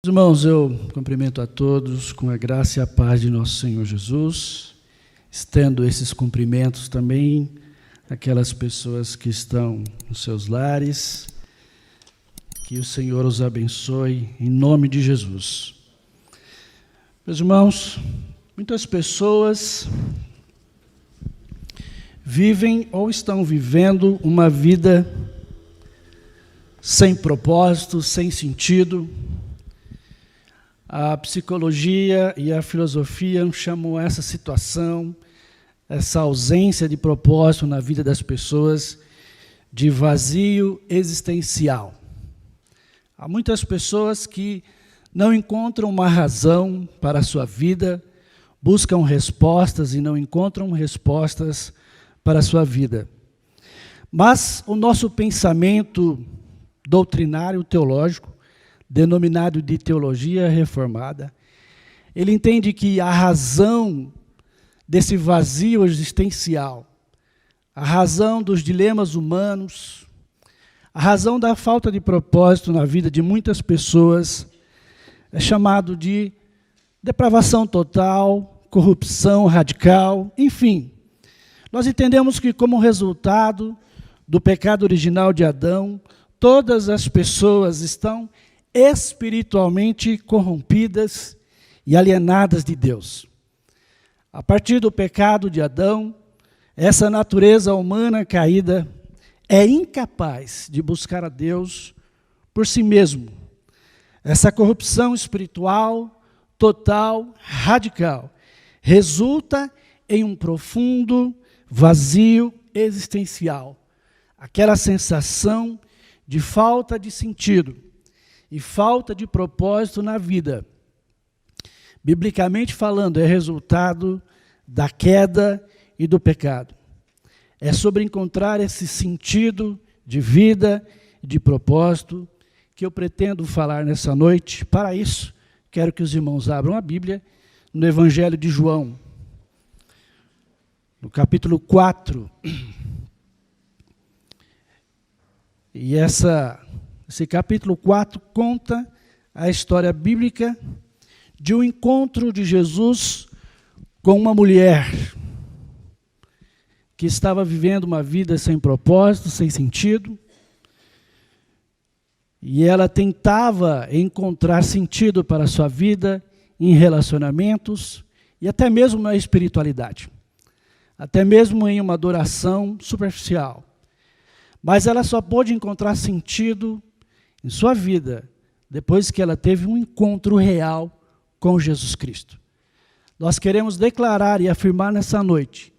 Irmãos, eu cumprimento a todos com a graça e a paz de nosso Senhor Jesus, estendo esses cumprimentos também àquelas pessoas que estão nos seus lares, que o Senhor os abençoe em nome de Jesus. Meus irmãos, muitas pessoas vivem ou estão vivendo uma vida sem propósito, sem sentido. A psicologia e a filosofia chamam essa situação, essa ausência de propósito na vida das pessoas, de vazio existencial. Há muitas pessoas que não encontram uma razão para a sua vida, buscam respostas e não encontram respostas para a sua vida. Mas o nosso pensamento doutrinário teológico, denominado de teologia reformada, ele entende que a razão desse vazio existencial, a razão dos dilemas humanos, a razão da falta de propósito na vida de muitas pessoas é chamado de depravação total, corrupção radical, enfim. Nós entendemos que como resultado do pecado original de Adão, todas as pessoas estão espiritualmente corrompidas e alienadas de Deus. A partir do pecado de Adão, essa natureza humana caída é incapaz de buscar a Deus por si mesmo. Essa corrupção espiritual, total, radical, resulta em um profundo vazio existencial. Aquela sensação de falta de sentido e falta de propósito na vida. Biblicamente falando, é resultado da queda e do pecado. É sobre encontrar esse sentido de vida e de propósito que eu pretendo falar nessa noite. Para isso, quero que os irmãos abram a Bíblia no Evangelho de João, no capítulo 4. E esse capítulo 4 conta a história bíblica de um encontro de Jesus com uma mulher que estava vivendo uma vida sem propósito, sem sentido, e ela tentava encontrar sentido para a sua vida em relacionamentos e até mesmo na espiritualidade, até mesmo em uma adoração superficial. Mas ela só pôde encontrar sentido em sua vida depois que ela teve um encontro real com Jesus Cristo. Nós queremos declarar e afirmar nessa noite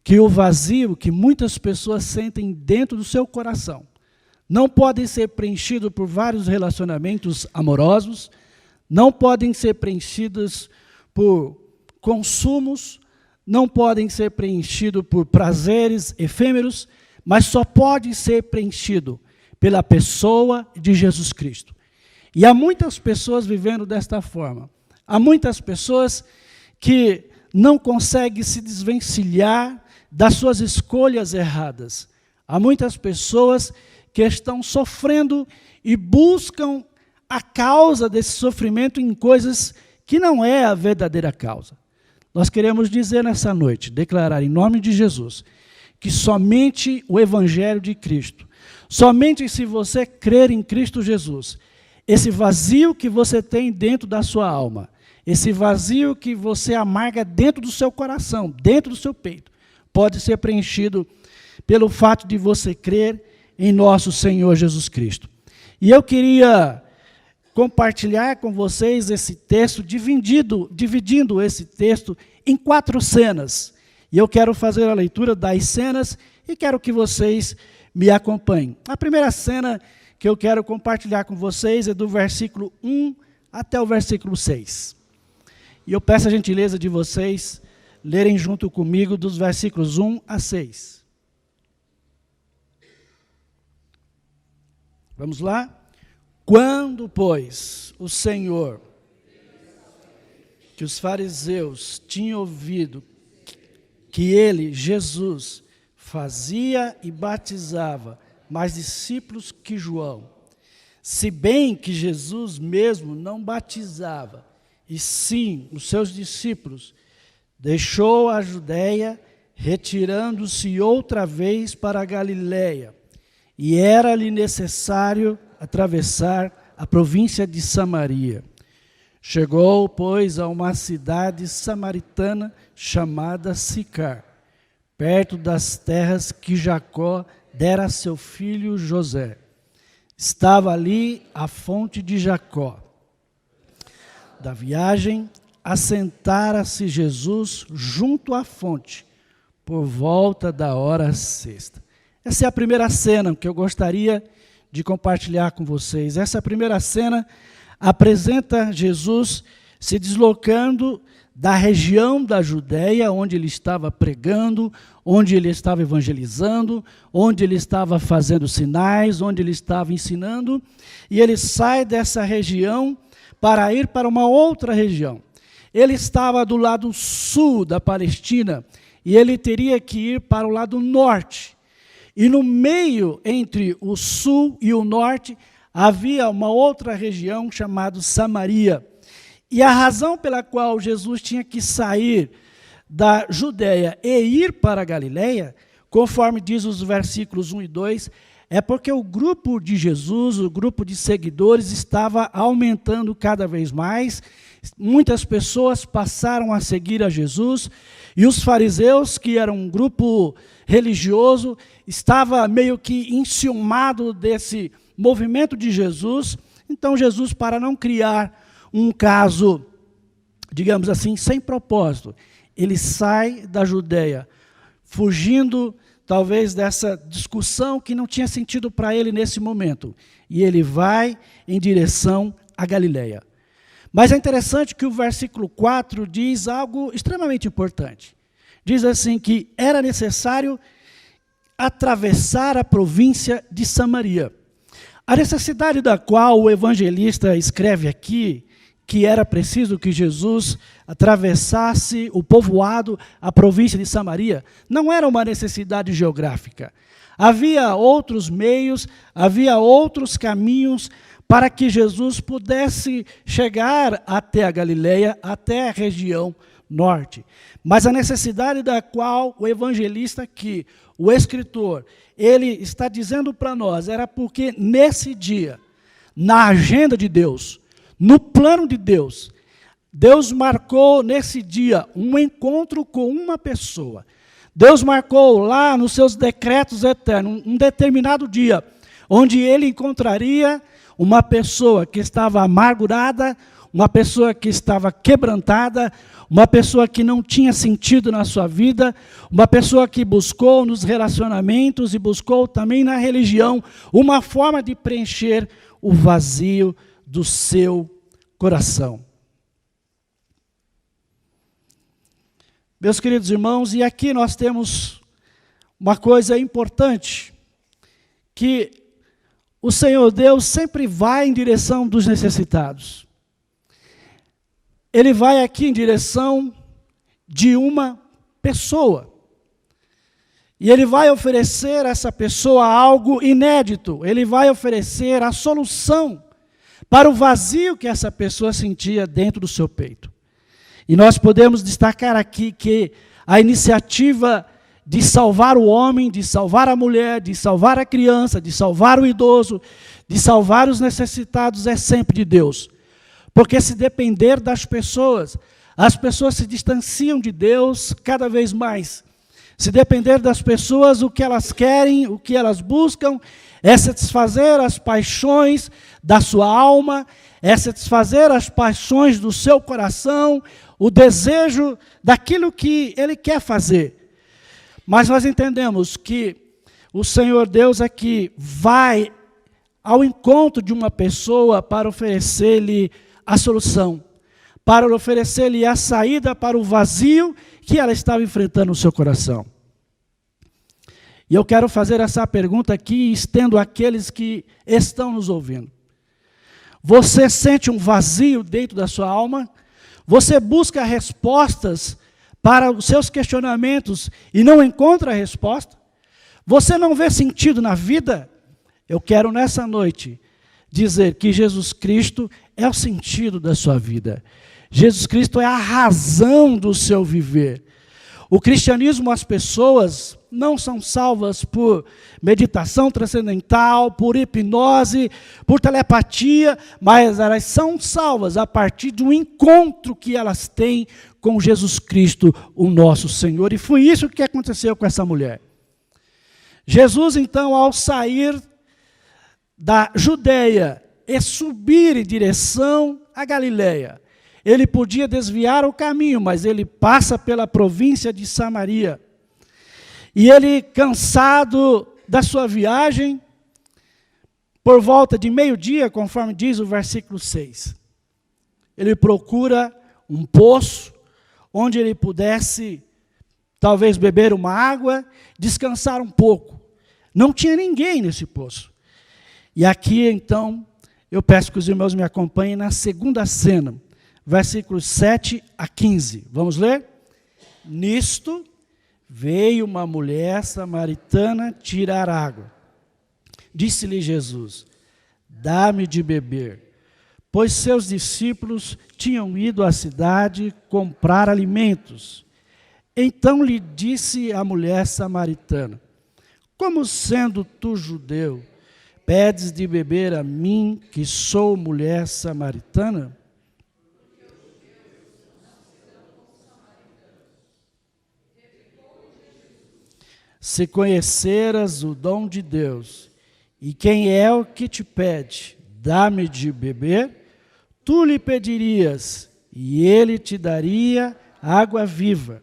que o vazio que muitas pessoas sentem dentro do seu coração não pode ser preenchido por vários relacionamentos amorosos, não podem ser preenchidos por consumos, não podem ser preenchidos por prazeres efêmeros, mas só pode ser preenchido pela pessoa de Jesus Cristo. E há muitas pessoas vivendo desta forma. Há muitas pessoas que não conseguem se desvencilhar das suas escolhas erradas. Há muitas pessoas que estão sofrendo e buscam a causa desse sofrimento em coisas que não é a verdadeira causa. Nós queremos dizer nessa noite, declarar em nome de Jesus, que somente o Evangelho de Cristo, somente se você crer em Cristo Jesus, esse vazio que você tem dentro da sua alma, esse vazio que você amarga dentro do seu coração, dentro do seu peito, pode ser preenchido pelo fato de você crer em nosso Senhor Jesus Cristo. E eu queria compartilhar com vocês esse texto, dividindo esse texto em 4 cenas. E eu quero fazer a leitura das cenas e quero que vocês me acompanhem. A primeira cena que eu quero compartilhar com vocês é do versículo 1 até o versículo 6. E eu peço a gentileza de vocês lerem junto comigo dos versículos 1 a 6. Vamos lá? Quando, pois, o Senhor, que os fariseus tinham ouvido que ele, Jesus, fazia e batizava mais discípulos que João, Se bem que Jesus mesmo não batizava, e sim os seus discípulos, deixou a Judéia, retirando-se outra vez para a Galiléia, e era-lhe necessário atravessar a província de Samaria. Chegou, pois, a uma cidade samaritana chamada Sicar, perto das terras que Jacó dera a seu filho José. Estava ali a fonte de Jacó. Da viagem, assentara-se Jesus junto à fonte, por volta da hora sexta. Essa é a primeira cena que eu gostaria de compartilhar com vocês. Essa primeira cena apresenta Jesus se deslocando da região da Judéia, onde ele estava pregando, onde ele estava evangelizando, onde ele estava fazendo sinais, onde ele estava ensinando, e ele sai dessa região para ir para uma outra região. Ele estava do lado sul da Palestina, e ele teria que ir para o lado norte. E no meio, entre o sul e o norte, havia uma outra região chamada Samaria. E a razão pela qual Jesus tinha que sair da Judéia e ir para a Galiléia, conforme diz os versículos 1 e 2, é porque o grupo de Jesus, o grupo de seguidores, estava aumentando cada vez mais. Muitas pessoas passaram a seguir a Jesus, e os fariseus, que eram um grupo religioso, estava meio que enciumado desse movimento de Jesus. Então Jesus, para não criar um caso, digamos assim, sem propósito, ele sai da Judéia, fugindo talvez dessa discussão que não tinha sentido para ele nesse momento, e ele vai em direção à Galiléia. Mas é interessante que o versículo 4 diz algo extremamente importante. Diz assim que era necessário atravessar a província de Samaria. A necessidade da qual o evangelista escreve aqui, que era preciso que Jesus atravessasse o povoado, a província de Samaria, não era uma necessidade geográfica. Havia outros meios, havia outros caminhos para que Jesus pudesse chegar até a Galiléia, até a região norte. Mas a necessidade da qual o evangelista aqui, o escritor, ele está dizendo para nós, era porque nesse dia, na agenda de Deus, no plano de Deus, Deus marcou nesse dia um encontro com uma pessoa. Deus marcou lá nos seus decretos eternos, um determinado dia, onde ele encontraria uma pessoa que estava amargurada, uma pessoa que estava quebrantada, uma pessoa que não tinha sentido na sua vida, uma pessoa que buscou nos relacionamentos e buscou também na religião uma forma de preencher o vazio do seu coração. Meus queridos irmãos, e aqui nós temos uma coisa importante, que o Senhor Deus sempre vai em direção dos necessitados. Ele vai aqui em direção de uma pessoa. E ele vai oferecer a essa pessoa algo inédito. Ele vai oferecer a solução para o vazio que essa pessoa sentia dentro do seu peito. E nós podemos destacar aqui que a iniciativa de salvar o homem, de salvar a mulher, de salvar a criança, de salvar o idoso, de salvar os necessitados é sempre de Deus. Porque se depender das pessoas, as pessoas se distanciam de Deus cada vez mais. Se depender das pessoas, o que elas querem, o que elas buscam, é satisfazer as paixões da sua alma, é satisfazer as paixões do seu coração, o desejo daquilo que ele quer fazer. Mas nós entendemos que o Senhor Deus aqui vai ao encontro de uma pessoa para oferecer-lhe a solução, para oferecer-lhe a saída para o vazio que ela estava enfrentando no seu coração. E eu quero fazer essa pergunta aqui e estendo àqueles que estão nos ouvindo. Você sente um vazio dentro da sua alma? Você busca respostas para os seus questionamentos e não encontra a resposta? Você não vê sentido na vida? Eu quero nessa noite dizer que Jesus Cristo é o sentido da sua vida. Jesus Cristo é a razão do seu viver. O cristianismo, as pessoas não são salvas por meditação transcendental, por hipnose, por telepatia, mas elas são salvas a partir de um encontro que elas têm com Jesus Cristo, o nosso Senhor. E foi isso que aconteceu com essa mulher. Jesus, então, ao sair da Judeia e subir em direção à Galileia, ele podia desviar o caminho, mas ele passa pela província de Samaria. E ele, cansado da sua viagem, por volta de meio-dia, conforme diz o versículo 6, ele procura um poço onde ele pudesse, talvez, beber uma água, descansar um pouco. Não tinha ninguém nesse poço. E aqui, então, eu peço que os irmãos me acompanhem na segunda cena, versículos 7 a 15. Vamos ler? Nisto veio uma mulher samaritana tirar água. Disse-lhe Jesus: dá-me de beber. Pois seus discípulos tinham ido à cidade comprar alimentos. Então lhe disse a mulher samaritana: como sendo tu judeu, pedes de beber a mim, que sou mulher samaritana? Se conheceras o dom de Deus, e quem é o que te pede, dá-me de beber, tu lhe pedirias, e ele te daria água viva.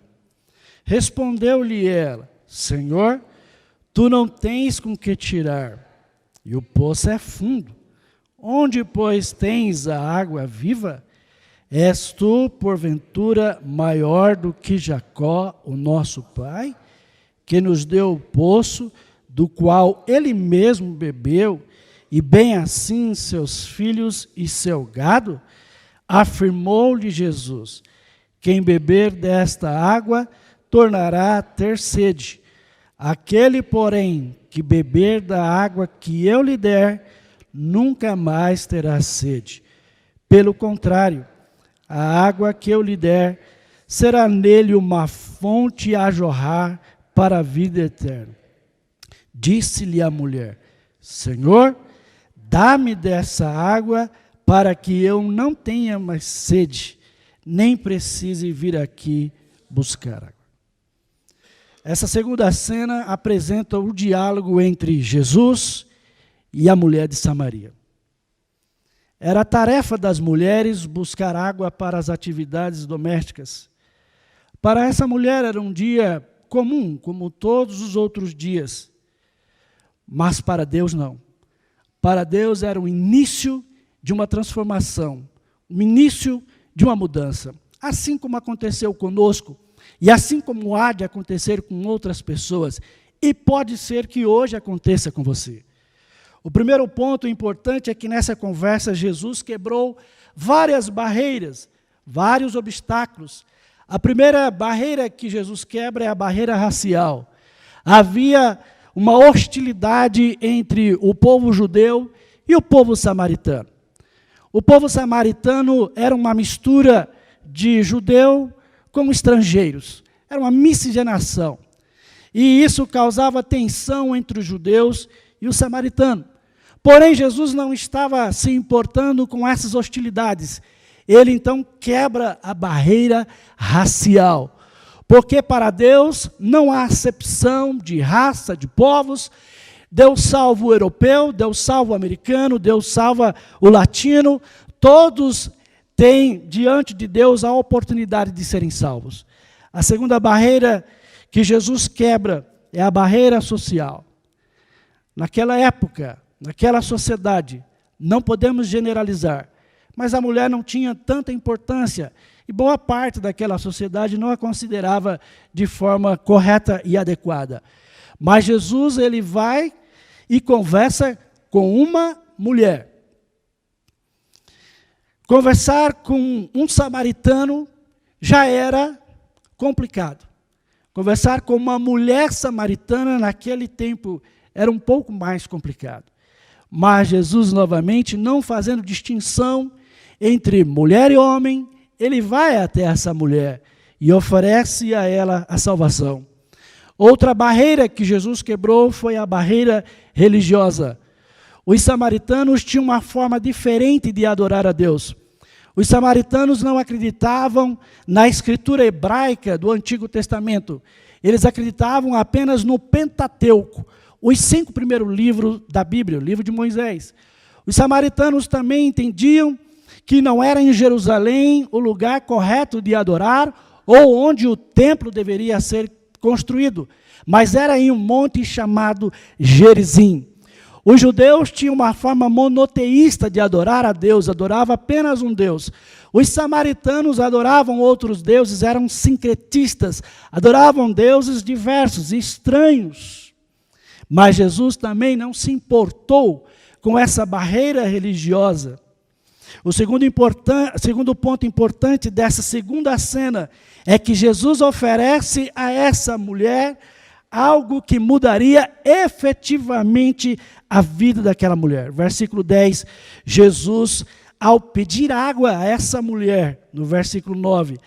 Respondeu-lhe ela: Senhor, tu não tens com que tirar, e o poço é fundo. Onde, pois, tens a água viva? És tu, porventura, maior do que Jacó, o nosso pai, que nos deu o poço, do qual ele mesmo bebeu, e bem assim seus filhos e seu gado? Afirmou-lhe Jesus: quem beber desta água tornará a ter sede. Aquele, porém, que beber da água que eu lhe der, nunca mais terá sede. Pelo contrário, a água que eu lhe der será nele uma fonte a jorrar para a vida eterna. Disse-lhe a mulher: Senhor, dá-me dessa água para que eu não tenha mais sede, nem precise vir aqui buscar água. Essa segunda cena apresenta o diálogo entre Jesus e a mulher de Samaria. Era a tarefa das mulheres buscar água para as atividades domésticas. Para essa mulher era um dia comum, como todos os outros dias. Mas para Deus não. Para Deus era o início de uma transformação, o início de uma mudança. Assim como aconteceu conosco, e assim como há de acontecer com outras pessoas, e pode ser que hoje aconteça com você. O primeiro ponto importante é que nessa conversa Jesus quebrou várias barreiras, vários obstáculos. A primeira barreira que Jesus quebra é a barreira racial. Havia uma hostilidade entre o povo judeu e o povo samaritano. O povo samaritano era uma mistura de judeu com estrangeiros. Era uma miscigenação. E isso causava tensão entre os judeus e os samaritanos. Porém, Jesus não estava se importando com essas hostilidades. Ele, então, quebra a barreira racial. Porque para Deus não há acepção de raça, de povos. Deus salva o europeu, Deus salva o americano, Deus salva o latino. Todos têm diante de Deus a oportunidade de serem salvos. A segunda barreira que Jesus quebra é a barreira social. Naquela época, naquela sociedade, não podemos generalizar, mas a mulher não tinha tanta importância e boa parte daquela sociedade não a considerava de forma correta e adequada. Mas Jesus, ele vai e conversa com uma mulher. Conversar com um samaritano já era complicado. Conversar com uma mulher samaritana naquele tempo era um pouco mais complicado. Mas Jesus, novamente, não fazendo distinção entre mulher e homem, ele vai até essa mulher e oferece a ela a salvação. Outra barreira que Jesus quebrou foi a barreira religiosa. Os samaritanos tinham uma forma diferente de adorar a Deus. Os samaritanos não acreditavam na escritura hebraica do Antigo Testamento. Eles acreditavam apenas no Pentateuco, os 5 primeiros livros da Bíblia, o livro de Moisés. Os samaritanos também entendiam que não era em Jerusalém o lugar correto de adorar, ou onde o templo deveria ser construído, mas era em um monte chamado Gerizim. Os judeus tinham uma forma monoteísta de adorar a Deus, adoravam apenas um Deus. Os samaritanos adoravam outros deuses, eram sincretistas, adoravam deuses diversos, estranhos. Mas Jesus também não se importou com essa barreira religiosa. O segundo ponto importante dessa segunda cena é que Jesus oferece a essa mulher algo que mudaria efetivamente a vida daquela mulher. Versículo 10, Jesus, ao pedir água a essa mulher, no versículo 9,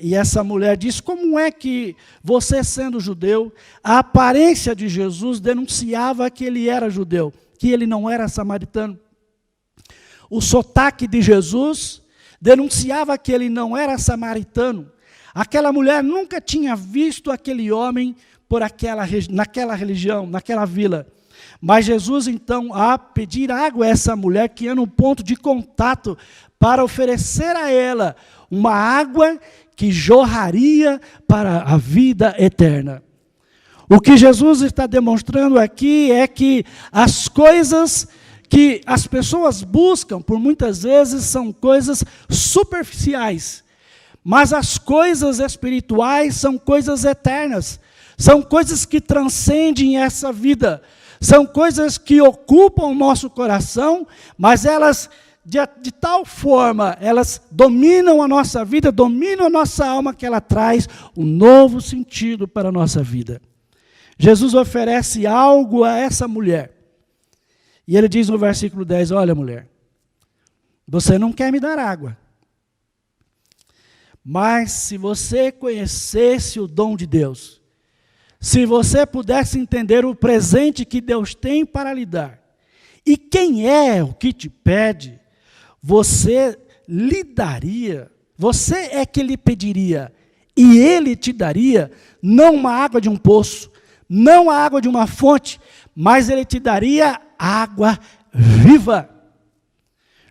e essa mulher diz: como é que você, sendo judeu, a aparência de Jesus denunciava que ele era judeu, que ele não era samaritano. O sotaque de Jesus denunciava que ele não era samaritano. Aquela mulher nunca tinha visto aquele homem naquela religião, naquela vila. Mas Jesus, então, a pedir água a essa mulher, que era um ponto de contato para oferecer a ela uma água que jorraria para a vida eterna. O que Jesus está demonstrando aqui é que as coisas que as pessoas buscam, por muitas vezes, são coisas superficiais. Mas as coisas espirituais são coisas eternas. São coisas que transcendem essa vida. São coisas que ocupam o nosso coração, mas elas, de tal forma, elas dominam a nossa vida, dominam a nossa alma, que ela traz um novo sentido para a nossa vida. Jesus oferece algo a essa mulher. E ele diz no versículo 10, olha, mulher, você não quer me dar água. Mas se você conhecesse o dom de Deus, se você pudesse entender o presente que Deus tem para lhe dar, e quem é o que te pede, você lhe daria, você é que lhe pediria, e ele te daria, não uma água de um poço, não a água de uma fonte, mas ele te daria água viva.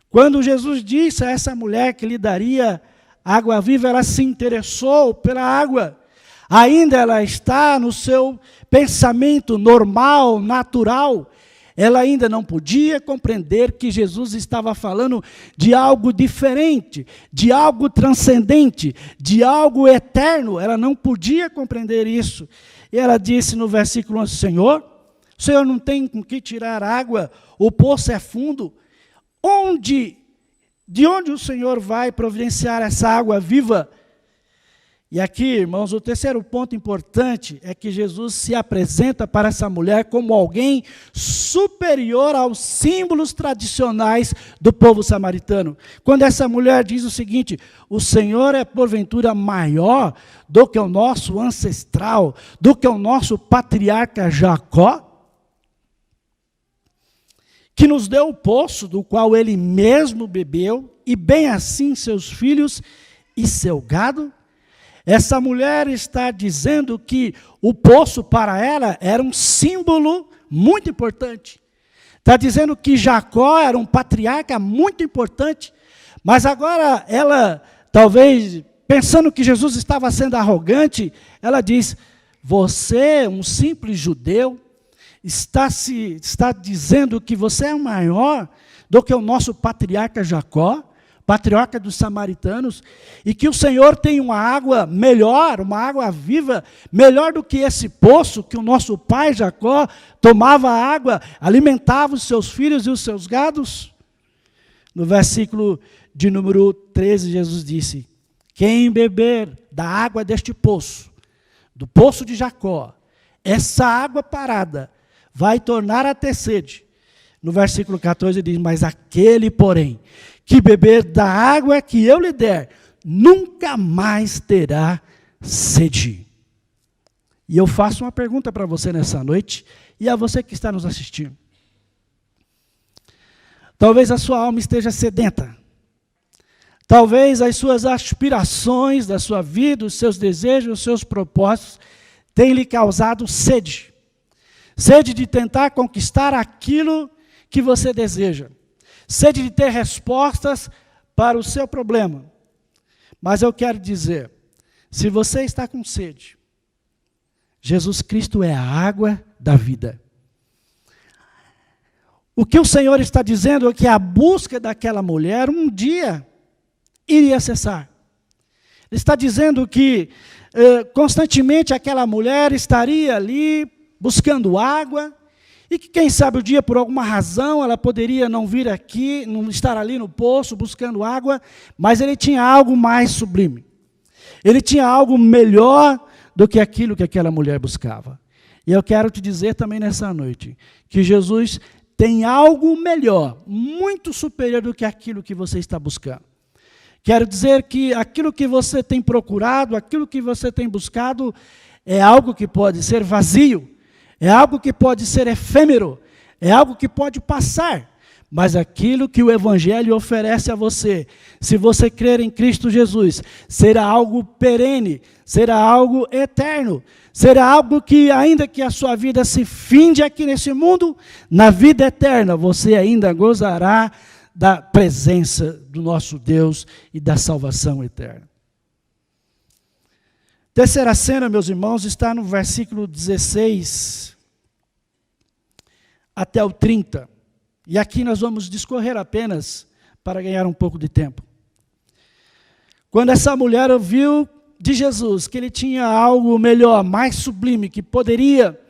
Quando Jesus disse a essa mulher que lhe daria água viva, ela se interessou pela água. Ainda ela está no seu pensamento normal, natural. Ela ainda não podia compreender que Jesus estava falando de algo diferente, de algo transcendente, de algo eterno. Ela não podia compreender isso. E ela disse no versículo 11, Senhor, o Senhor não tem com que tirar água, o poço é fundo. De onde o Senhor vai providenciar essa água viva? E aqui, irmãos, o terceiro ponto importante é que Jesus se apresenta para essa mulher como alguém superior aos símbolos tradicionais do povo samaritano. Quando essa mulher diz o seguinte, o Senhor é porventura maior do que o nosso ancestral, do que o nosso patriarca Jacó, que nos deu o poço do qual ele mesmo bebeu, e bem assim seus filhos e seu gado? Essa mulher está dizendo que o poço para ela era um símbolo muito importante. Está dizendo que Jacó era um patriarca muito importante, mas agora ela, talvez pensando que Jesus estava sendo arrogante, ela diz, você, um simples judeu, está dizendo que você é maior do que o nosso patriarca Jacó, patriarca dos samaritanos, e que o Senhor tem uma água melhor, uma água viva, melhor do que esse poço que o nosso pai Jacó tomava água, alimentava os seus filhos e os seus gados? No versículo de número 13, Jesus disse, quem beber da água deste poço, do poço de Jacó, essa água parada, vai tornar a ter sede, no versículo 14 diz, mas aquele, porém, que beber da água que eu lhe der, nunca mais terá sede. E eu faço uma pergunta para você nessa noite, e a você que está nos assistindo. Talvez a sua alma esteja sedenta. Talvez as suas aspirações da sua vida, os seus desejos, os seus propósitos, tenham lhe causado sede. Sede de tentar conquistar aquilo que você deseja. Sede de ter respostas para o seu problema. Mas eu quero dizer, se você está com sede, Jesus Cristo é a água da vida. O que o Senhor está dizendo é que a busca daquela mulher um dia iria cessar. Ele está dizendo que constantemente aquela mulher estaria ali buscando água, e que quem sabe o dia por alguma razão ela poderia não vir aqui, não estar ali no poço buscando água, mas ele tinha algo mais sublime. Ele tinha algo melhor do que aquilo que aquela mulher buscava. E eu quero te dizer também nessa noite, que Jesus tem algo melhor, muito superior do que aquilo que você está buscando. Quero dizer que aquilo que você tem procurado, aquilo que você tem buscado, é algo que pode ser vazio, é algo que pode ser efêmero, é algo que pode passar. Mas aquilo que o Evangelho oferece a você, se você crer em Cristo Jesus, será algo perene, será algo eterno, será algo que, ainda que a sua vida se finde aqui nesse mundo, na vida eterna você ainda gozará da presença do nosso Deus e da salvação eterna. Terceira cena, meus irmãos, está no versículo 16 até o 30. E aqui nós vamos discorrer apenas para ganhar um pouco de tempo. Quando essa mulher ouviu de Jesus que ele tinha algo melhor, mais sublime, que poderia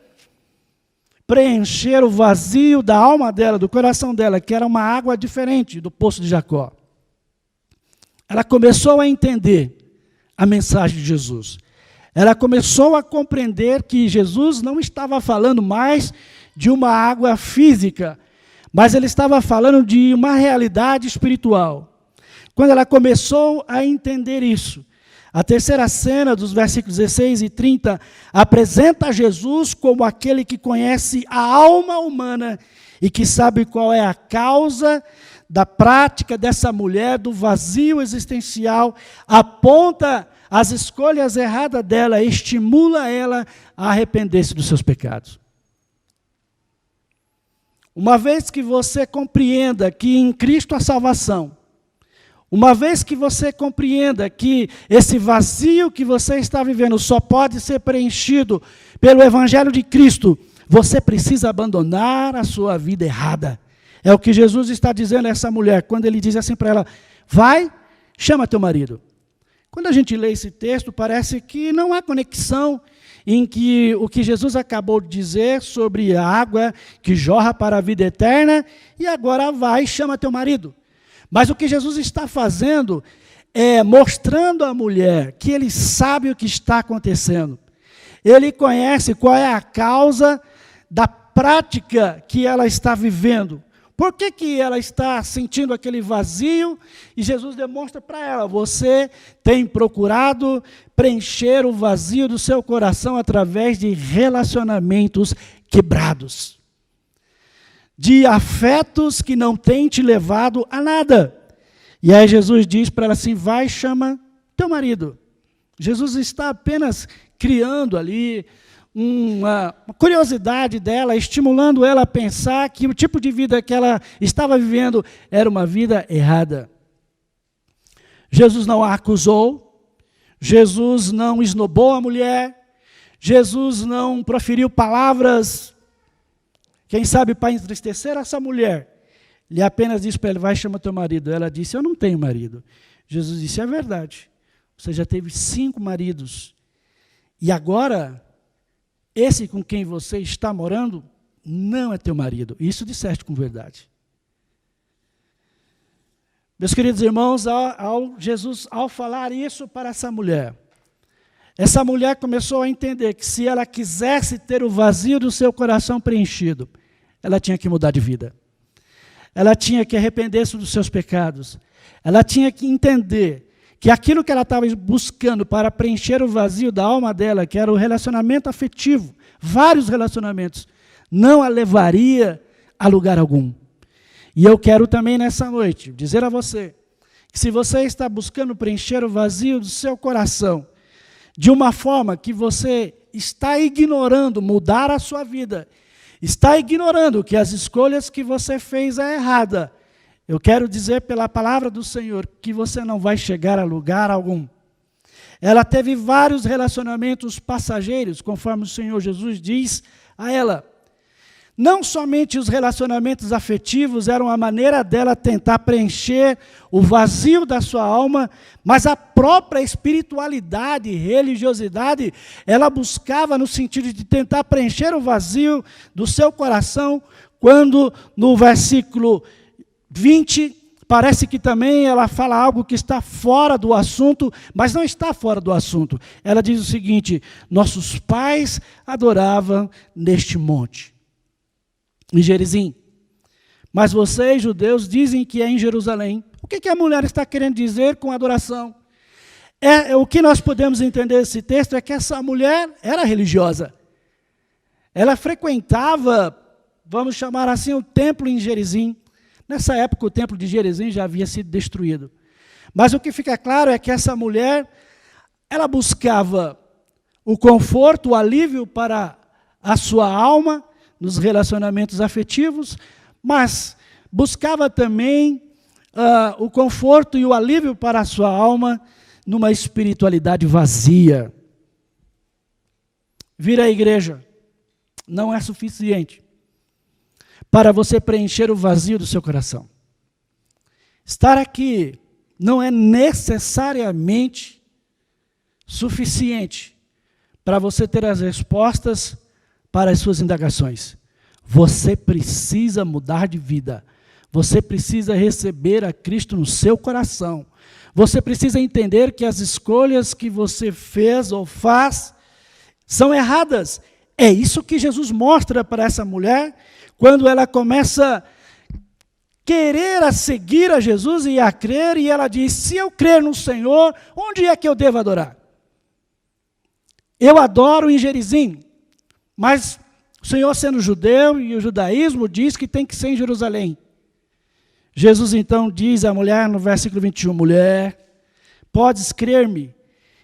preencher o vazio da alma dela, do coração dela, que era uma água diferente do poço de Jacó, ela começou a entender a mensagem de Jesus. Ela começou a compreender que Jesus não estava falando mais de uma água física, mas ele estava falando de uma realidade espiritual. Quando ela começou a entender isso, a terceira cena dos versículos 16 e 30 apresenta Jesus como aquele que conhece a alma humana e que sabe qual é a causa da prática dessa mulher, do vazio existencial, aponta as escolhas erradas dela, estimula ela a arrepender-se dos seus pecados. Uma vez que você compreenda que em Cristo há salvação, uma vez que você compreenda que esse vazio que você está vivendo só pode ser preenchido pelo Evangelho de Cristo, você precisa abandonar a sua vida errada. É o que Jesus está dizendo a essa mulher, quando ele diz assim para ela, vai, chama teu marido. Quando a gente lê esse texto, parece que não há conexão em que o que Jesus acabou de dizer sobre a água que jorra para a vida eterna, e agora vai e chama teu marido. Mas o que Jesus está fazendo é mostrando à mulher que ele sabe o que está acontecendo. Ele conhece qual é a causa da prática que ela está vivendo. Por que ela está sentindo aquele vazio? E Jesus demonstra para ela, você tem procurado preencher o vazio do seu coração através de relacionamentos quebrados. De afetos que não têm te levado a nada. E aí Jesus diz para ela assim, vai, chama teu marido. Jesus está apenas criando ali uma curiosidade dela, estimulando ela a pensar que o tipo de vida que ela estava vivendo era uma vida errada. Jesus não a acusou, Jesus não esnobou a mulher, Jesus não proferiu palavras, quem sabe para entristecer essa mulher. Ele apenas disse para ela, vai, chama teu marido. Ela disse, eu não tenho marido. Jesus disse, é verdade, você já teve 5 maridos, e agora esse com quem você está morando não é teu marido. Isso disseste com verdade. Meus queridos irmãos, Jesus, ao falar isso para essa mulher começou a entender que se ela quisesse ter o vazio do seu coração preenchido, ela tinha que mudar de vida. ela tinha que arrepender-se dos seus pecados. Ela tinha que entender que aquilo que ela estava buscando para preencher o vazio da alma dela, que era o relacionamento afetivo, vários relacionamentos, não a levaria a lugar algum. E eu quero também nessa noite dizer a você, que se você está buscando preencher o vazio do seu coração, de uma forma que você está ignorando mudar a sua vida, está ignorando que as escolhas que você fez é errada, eu quero dizer pela palavra do Senhor que você não vai chegar a lugar algum. Ela teve vários relacionamentos passageiros, conforme o Senhor Jesus diz a ela. Não somente os relacionamentos afetivos eram a maneira dela tentar preencher o vazio da sua alma, mas a própria espiritualidade, religiosidade, ela buscava no sentido de tentar preencher o vazio do seu coração, quando no versículo 20, parece que também ela fala algo que está fora do assunto, mas não está fora do assunto. Ela diz o seguinte: nossos pais adoravam neste monte, em Gerizim. Mas vocês, judeus, dizem que é em Jerusalém. O que a mulher está querendo dizer com adoração? O que nós podemos entender desse texto é que essa mulher era religiosa. Ela frequentava, vamos chamar assim, o templo em Gerizim. Nessa época, o templo de Gerizim já havia sido destruído. Mas o que fica claro é que essa mulher, ela buscava o conforto, o alívio para a sua alma, nos relacionamentos afetivos, mas buscava também o conforto e o alívio para a sua alma numa espiritualidade vazia. Vir à igreja não é suficiente para você preencher o vazio do seu coração. Estar aqui não é necessariamente suficiente para você ter as respostas para as suas indagações. Você precisa mudar de vida. Você precisa receber a Cristo no seu coração. Você precisa entender que as escolhas que você fez ou faz são erradas. É isso que Jesus mostra para essa mulher, quando ela começa a querer a seguir a Jesus e a crer, e ela diz: se eu crer no Senhor, onde é que eu devo adorar? Eu adoro em Gerizim, mas o Senhor, sendo judeu, e o judaísmo diz que tem que ser em Jerusalém. Jesus então diz à mulher no versículo 21, mulher, podes crer-me,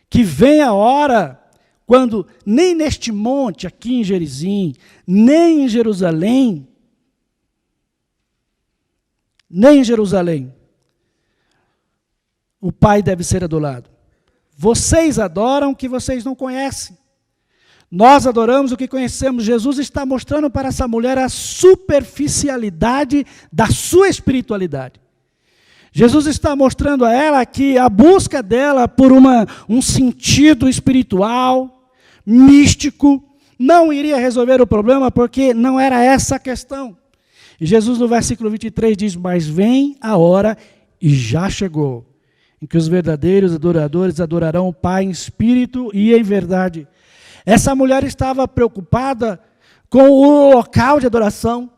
que vem a hora quando nem neste monte, aqui em Gerizim, nem em Jerusalém, o Pai deve ser adorado. Vocês adoram o que vocês não conhecem. Nós adoramos o que conhecemos. Jesus está mostrando para essa mulher a superficialidade da sua espiritualidade. Jesus está mostrando a ela que a busca dela por um sentido espiritual, místico, não iria resolver o problema, porque não era essa a questão. E Jesus no versículo 23 diz: mas vem a hora, e já chegou, em que os verdadeiros adoradores adorarão o Pai em espírito e em verdade. Essa mulher estava preocupada com o local de adoração.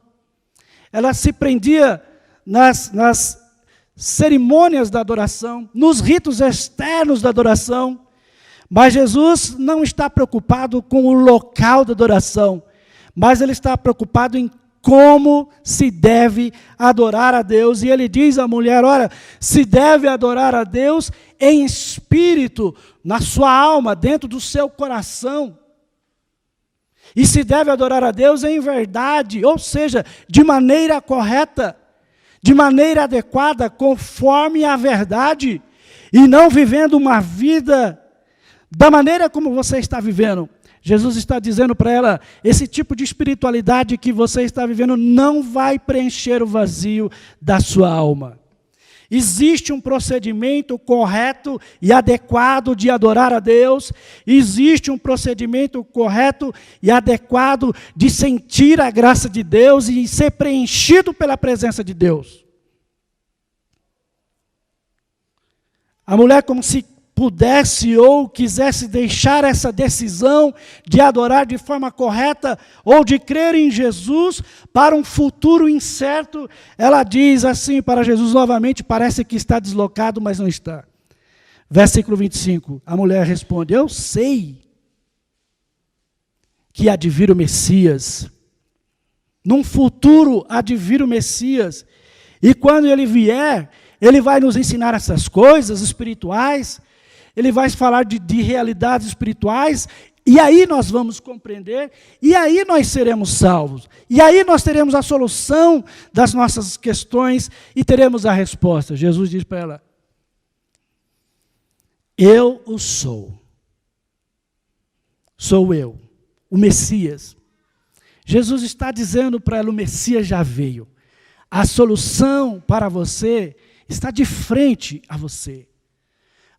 Ela se prendia nas cerimônias da adoração, nos ritos externos da adoração. Mas Jesus não está preocupado com o local da adoração, mas ele está preocupado em como se deve adorar a Deus. E ele diz à mulher: olha, se deve adorar a Deus em espírito, na sua alma, dentro do seu coração. E se deve adorar a Deus em verdade, ou seja, de maneira correta, de maneira adequada, conforme a verdade, e não vivendo uma vida da maneira como você está vivendo. Jesus está dizendo para ela: esse tipo de espiritualidade que você está vivendo não vai preencher o vazio da sua alma. Existe um procedimento correto e adequado de adorar a Deus. Existe um procedimento correto e adequado de sentir a graça de Deus e ser preenchido pela presença de Deus. A mulher, como se pudesse ou quisesse deixar essa decisão de adorar de forma correta ou de crer em Jesus para um futuro incerto, ela diz assim para Jesus novamente, parece que está deslocado, mas não está. Versículo 25, a mulher responde, eu sei que há de vir o Messias, num futuro há de vir o Messias, e quando ele vier, ele vai nos ensinar essas coisas espirituais, ele vai falar de realidades espirituais, e aí nós vamos compreender, e aí nós seremos salvos, e aí nós teremos a solução das nossas questões, e teremos a resposta. Jesus diz para ela, eu o sou eu, o Messias. Jesus está dizendo para ela, o Messias já veio, a solução para você está de frente a você.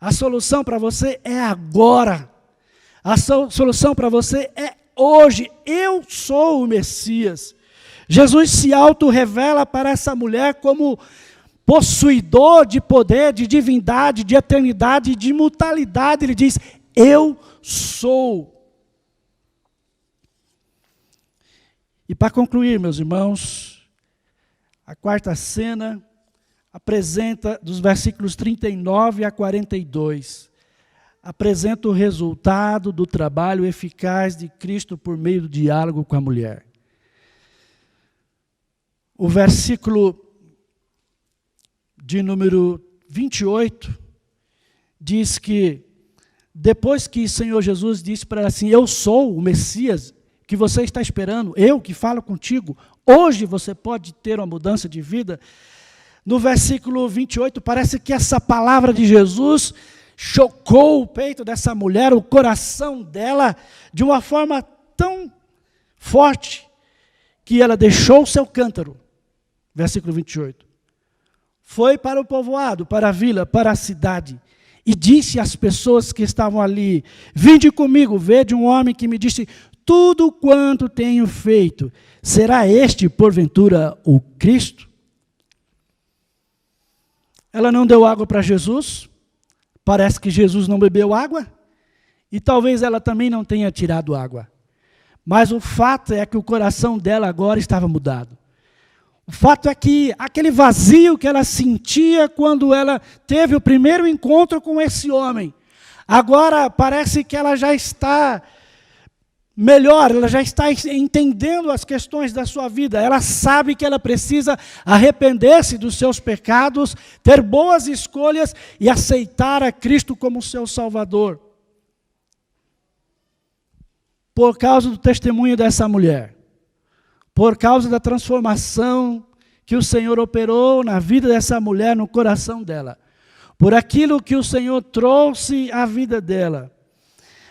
A solução para você é agora. A solução para você é hoje. Eu sou o Messias. Jesus se auto-revela para essa mulher como possuidor de poder, de divindade, de eternidade, de imutabilidade. Ele diz, eu sou. E para concluir, meus irmãos, a quarta cena apresenta, dos versículos 39 a 42, apresenta o resultado do trabalho eficaz de Cristo por meio do diálogo com a mulher. O versículo de número 28 diz que, depois que o Senhor Jesus disse para ela assim, eu sou o Messias que você está esperando, eu que falo contigo, hoje você pode ter uma mudança de vida. No versículo 28, parece que essa palavra de Jesus chocou o peito dessa mulher, o coração dela, de uma forma tão forte, que ela deixou o seu cântaro. Versículo 28. Foi para o povoado, para a vila, para a cidade, e disse às pessoas que estavam ali, vinde comigo, vede um homem que me disse, tudo quanto tenho feito, será este, porventura, o Cristo? Ela não deu água para Jesus, parece que Jesus não bebeu água, e talvez ela também não tenha tirado água. Mas o fato é que o coração dela agora estava mudado. O fato é que aquele vazio que ela sentia quando ela teve o primeiro encontro com esse homem, agora parece que ela já está melhor, ela já está entendendo as questões da sua vida, ela sabe que ela precisa arrepender-se dos seus pecados, ter boas escolhas e aceitar a Cristo como seu Salvador. Por causa do testemunho dessa mulher, por causa da transformação que o Senhor operou na vida dessa mulher, no coração dela, por aquilo que o Senhor trouxe à vida dela,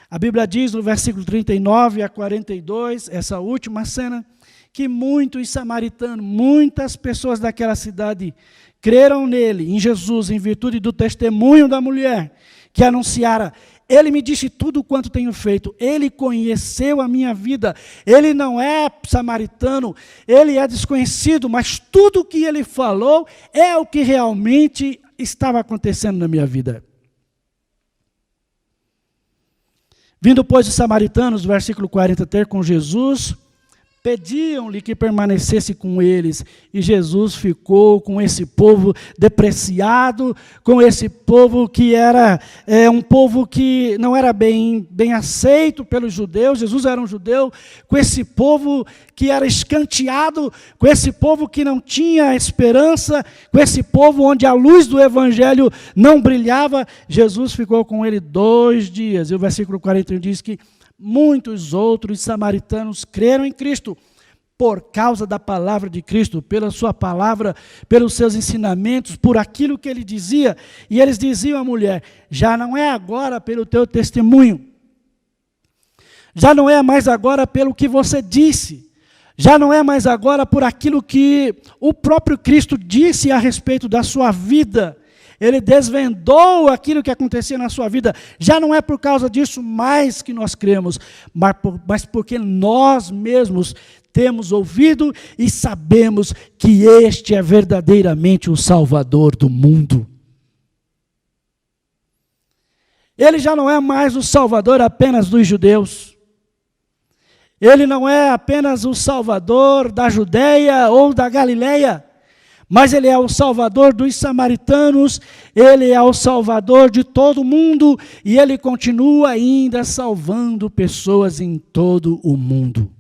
a Bíblia diz no versículo 39 a 42, essa última cena, que muitos samaritanos, muitas pessoas daquela cidade creram nele, em Jesus, em virtude do testemunho da mulher, que anunciara, ele me disse tudo quanto tenho feito, ele conheceu a minha vida, ele não é samaritano, ele é desconhecido, mas tudo o que ele falou é o que realmente estava acontecendo na minha vida. Vindo, pois, os samaritanos, versículo 40, ter com Jesus, pediam-lhe que permanecesse com eles, e Jesus ficou com esse povo depreciado, com esse povo que era um povo que não era bem aceito pelos judeus. Jesus era um judeu, com esse povo que era escanteado, com esse povo que não tinha esperança, com esse povo onde a luz do evangelho não brilhava. Jesus ficou com ele 2 dias, e o versículo 41 diz que muitos outros samaritanos creram em Cristo por causa da palavra de Cristo, pela sua palavra, pelos seus ensinamentos, por aquilo que ele dizia. E eles diziam à mulher, já não é agora pelo teu testemunho, já não é mais agora pelo que você disse, já não é mais agora por aquilo que o próprio Cristo disse a respeito da sua vida. Ele desvendou aquilo que acontecia na sua vida. Já não é por causa disso mais que nós cremos, mas porque nós mesmos temos ouvido e sabemos que este é verdadeiramente o Salvador do mundo. Ele já não é mais o Salvador apenas dos judeus. Ele não é apenas o Salvador da Judéia ou da Galileia, mas Ele é o Salvador dos samaritanos, Ele é o Salvador de todo mundo, e Ele continua ainda salvando pessoas em todo o mundo.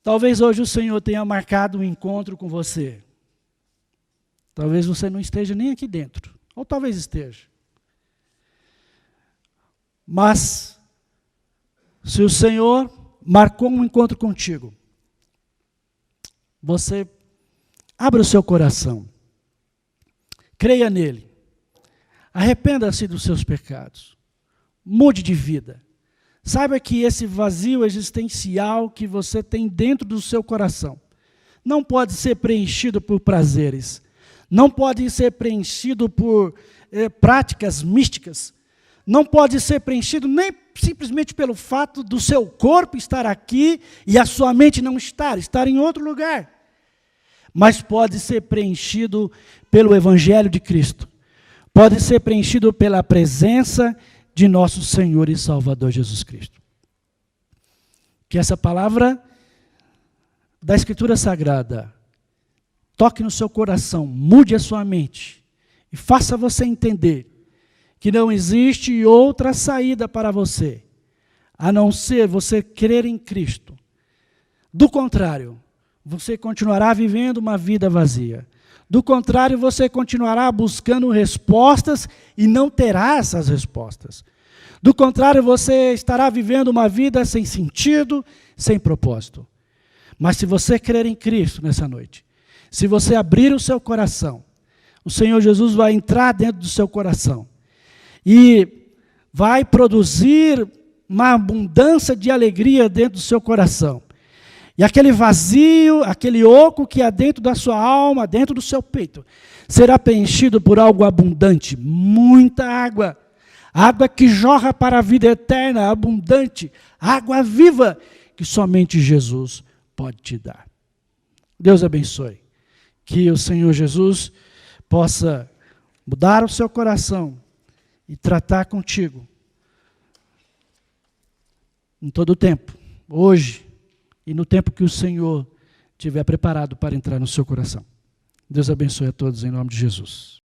Talvez hoje o Senhor tenha marcado um encontro com você. Talvez você não esteja nem aqui dentro, ou talvez esteja. Mas, se o Senhor marcou um encontro contigo, você abra o seu coração, creia nele, arrependa-se dos seus pecados, mude de vida. Saiba que esse vazio existencial que você tem dentro do seu coração não pode ser preenchido por prazeres, não pode ser preenchido por práticas místicas, não pode ser preenchido nem simplesmente pelo fato do seu corpo estar aqui e a sua mente não estar em outro lugar, mas pode ser preenchido pelo Evangelho de Cristo, pode ser preenchido pela presença de nosso Senhor e Salvador Jesus Cristo. Que essa palavra da Escritura Sagrada toque no seu coração, mude a sua mente e faça você entender que não existe outra saída para você, a não ser você crer em Cristo. Do contrário, você continuará vivendo uma vida vazia. Do contrário, você continuará buscando respostas e não terá essas respostas. Do contrário, você estará vivendo uma vida sem sentido, sem propósito. Mas se você crer em Cristo nessa noite, se você abrir o seu coração, o Senhor Jesus vai entrar dentro do seu coração e vai produzir uma abundância de alegria dentro do seu coração. E aquele vazio, aquele oco que há dentro da sua alma, dentro do seu peito, será preenchido por algo abundante, muita água. Água que jorra para a vida eterna, abundante, água viva, que somente Jesus pode te dar. Deus abençoe. Que o Senhor Jesus possa mudar o seu coração e tratar contigo em todo o tempo, hoje e no tempo que o Senhor tiver preparado para entrar no seu coração. Deus abençoe a todos em nome de Jesus.